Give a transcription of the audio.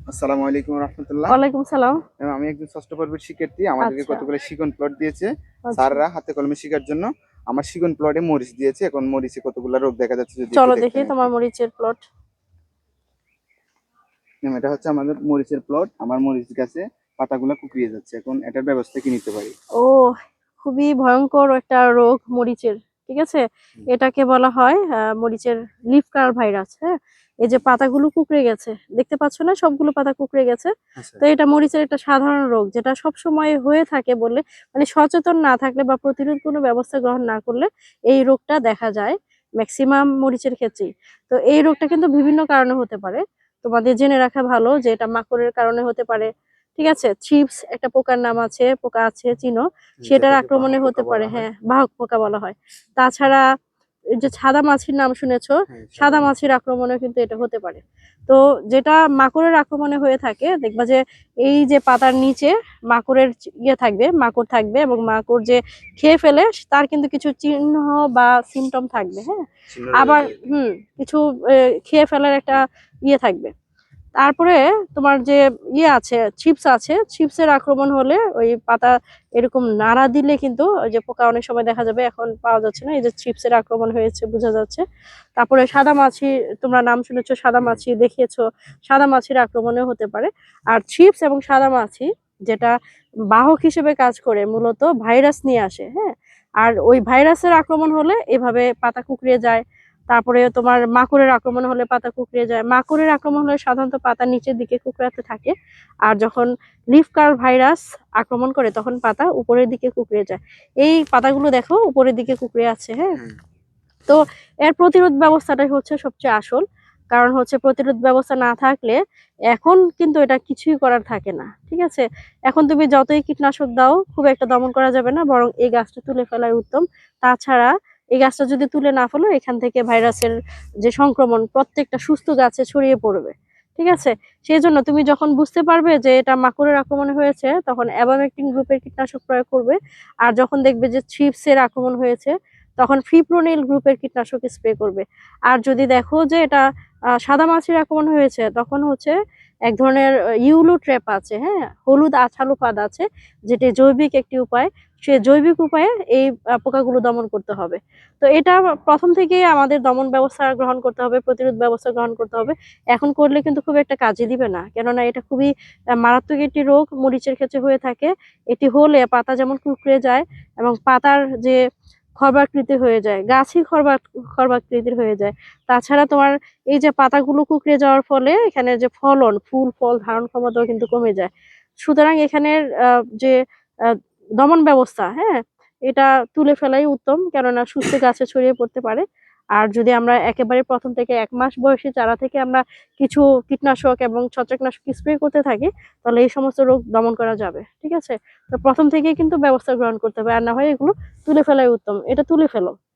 আসসালামু আলাইকুম রহমতুল্লাহ। ওয়ালাইকুম সালাম। আমি একজন ষষ্ঠ পর্বের শিক্ষার্থী। আমাদেরকে আচ্ছা, কতগুলো শিকন প্লট দিয়েছে আচ্ছা। স্যাররা হাতে কলমে শেখার জন্য। আমার শিকন প্লটে মরিচ দিয়েছে। এখন মরিচে কতগুলো রোগ দেখা যাচ্ছে যদি একটু চলো দেখি দেখতেন আর তোমার কি। মরিচের প্লট। এটা হচ্ছে আমাদের মরিচের প্লট। আমার মরিচ গাছে পাতাগুলো কুকড়িয়ে যাচ্ছে। এখন এটার ব্যবস্থা কি নিতে পারি? ও, খুবই ভয়ঙ্কর একটা রোগ মরিচের। ঠিক আছে, হুম, এটাকে বলা হয় মরিচের লিফ কার্ল ভাইরাস। হ্যাঁ, এই যে পাতাগুলো কুঁকড়ে গেছে, দেখতে পাচ্ছ না, সবগুলো পাতা কুঁকড়ে গেছে। আচ্ছা। তো এটা মরিচের একটা সাধারণ রোগ, যেটা সব সময় হয়ে থাকে বলে, মানে সচেতন না থাকলে বা প্রতিরোধ কোনো ব্যবস্থা গ্রহণ না করলে এই রোগটা দেখা যায় ম্যাক্সিমাম মরিচের ক্ষেত্রেই। তো এই রোগটা কিন্তু বিভিন্ন কারণে হতে পারে। তোমাদের জেনে রাখা ভালো যে এটা মাকড়ের কারণে হতে পারে। ঠিক আছে, থ্রিপস একটা পোকার নাম আছে, পোকা আছে চিনো, সেটার যেটাকে বাহক আক্রমণে পোকা হতে পারে। বলা হয়। হ্যাঁ, বাহক পোকা বলা হয়। তাছাড়া এই যে সাদা মাছির নাম শুনেছো, হ্যাঁ, সাদা সাদা মাছি। মাছির আক্রমণে কিন্তু এটা হতে পারে। তো যেটা মাকড়ের আক্রমণে হয়ে থাকে, দেখবা যে এই যে পাতার নিচে মাকড়ের ইয়ে থাকবে, মাকড় থাকবে, এবং মাকড় যে খেয়ে ফেলে তার কিন্তু কিছু চিহ্ন বা সিমটম থাকবে। হ্যাঁ, চিহ্ন রয়ে আবার যায়। কিছু খেয়ে ফেলার একটা ইয়ে থাকবে। তারপরে তোমার যে ইয়ে আছে, চিপস আছে, চিপসের আক্রমণ হলে ওই পাতা এরকম নাড়া দিলে কিন্তু ওই যে পোকা অনেক সময় দেখা যাবে, এখন পাওয়া যাচ্ছে না, এই যে চিপসের আক্রমণ হয়েছে বোঝা যাচ্ছে। তারপরে সাদা মাছি, তোমরা নাম শুনেছো, সাদা হুম। মাছি দেখিয়েছো, সাদা মাছির আক্রমণে হতে পারে। আর চিপস এবং সাদা মাছি যেটা বাহক হিসেবে কাজ করে, মূলত ভাইরাস নিয়ে আসে। হ্যাঁ, আর ওই ভাইরাসের আক্রমণ হলে এভাবে পাতা কুকড়িয়ে যায়। তারপরে তোমার মাকড়ের আক্রমণ হলে পাতা কুঁকড়ে যায়। মাকড়ের আক্রমণ হলে সাধারণত পাতা নিচের দিকে কুঁকড়াতে থাকে। আর যখন লিফ কার্ল ভাইরাস আক্রমণ করে তখন পাতা উপরের দিকে কুঁকড়ে যায়। এই পাতাগুলো দেখো উপরের দিকে কুঁকড়ে আছে। হ্যাঁ, হুম। তো এর প্রতিরোধ ব্যবস্থাটাই হচ্ছে সবচেয়ে আসল। কারণ হচ্ছে প্রতিরোধ ব্যবস্থা না থাকলে এখন কিন্তু এটা কিছুই করার থাকে না। ঠিক আছে, এখন তুমি যতই কীটনাশক দাও খুব একটা দমন করা যাবে না, বরং এই গাছটা তুলে ফেলাই উত্তম। তাছাড়া এই গাছটা যদি তুলে না ফেলো, এখান থেকে ভাইরাসের যে সংক্রমণ প্রত্যেকটা সুস্থ গাছে ছড়িয়ে পড়বে। ঠিক আছে, সেই জন্য তুমি যখন বুঝতে পারবে যে এটা মাকড়ের আক্রমণে হয়েছে, তখন অ্যাবামেকটিন গ্রুপের কীটনাশক প্রয়োগ করবে। আর যখন দেখবে যে থ্রিপসের আক্রমণ হয়েছে, তখন ফিপ্রোনিল গ্রুপের কীটনাশক স্প্রে করবে। আর যদি দেখো যে এটা সাদা মাছির আক্রমণ হয়েছে, তখন হচ্ছে এক ধরনের ইউলো ট্র্যাপ আছে। হ্যাঁ, হলুদ আঠালো ফাঁদ আছে, যেটি জৈবিক একটি উপায়। সে জৈবিক উপায়ে এই পোকাগুলো দমন করতে হবে। তো এটা প্রথম থেকেই আমাদের দমন ব্যবস্থা গ্রহণ করতে হবে, প্রতিরোধ ব্যবস্থা গ্রহণ করতে হবে। এখন করলে কিন্তু খুব একটা কাজে দিবে না, কেননা এটা খুবই মারাত্মক একটি রোগ মরিচের ক্ষেত্রে হয়ে থাকে। এটি হলে পাতা যেমন কুঁকড়ে যায়, এবং পাতার যে খর্বাকৃতি হয়ে যায়, গাছই খর্বাকৃতির হয়ে যায়। তাছাড়া তোমার এই যে পাতাগুলো কুঁকড়ে যাওয়ার ফলে এখানে যে ফলন, ফুল ফল ধারণ ক্ষমতাও কিন্তু কমে যায়। সুতরাং এখানের যে আহ, দমন ব্যবস্থা, হ্যাঁ, এটা তুলে ফেলাই উত্তম, কেননা সুস্থ গাছে ছড়িয়ে পড়তে পারে। আর যদি আমরা একেবারে প্রথম থেকে 1 মাস বয়সী চারা থেকে আমরা কিছু কীটনাশক এবং ছত্রাকনাশক স্প্রে করতে থাকি, তাহলে এই সমস্ত রোগ দমন করা যাবে। ঠিক আছে, তো প্রথম থেকেই কিন্তু ব্যবস্থা গ্রহণ করতে হবে, আর না হয় এগুলো তুলে ফেলাই উত্তম। এটা তুলে ফেলো।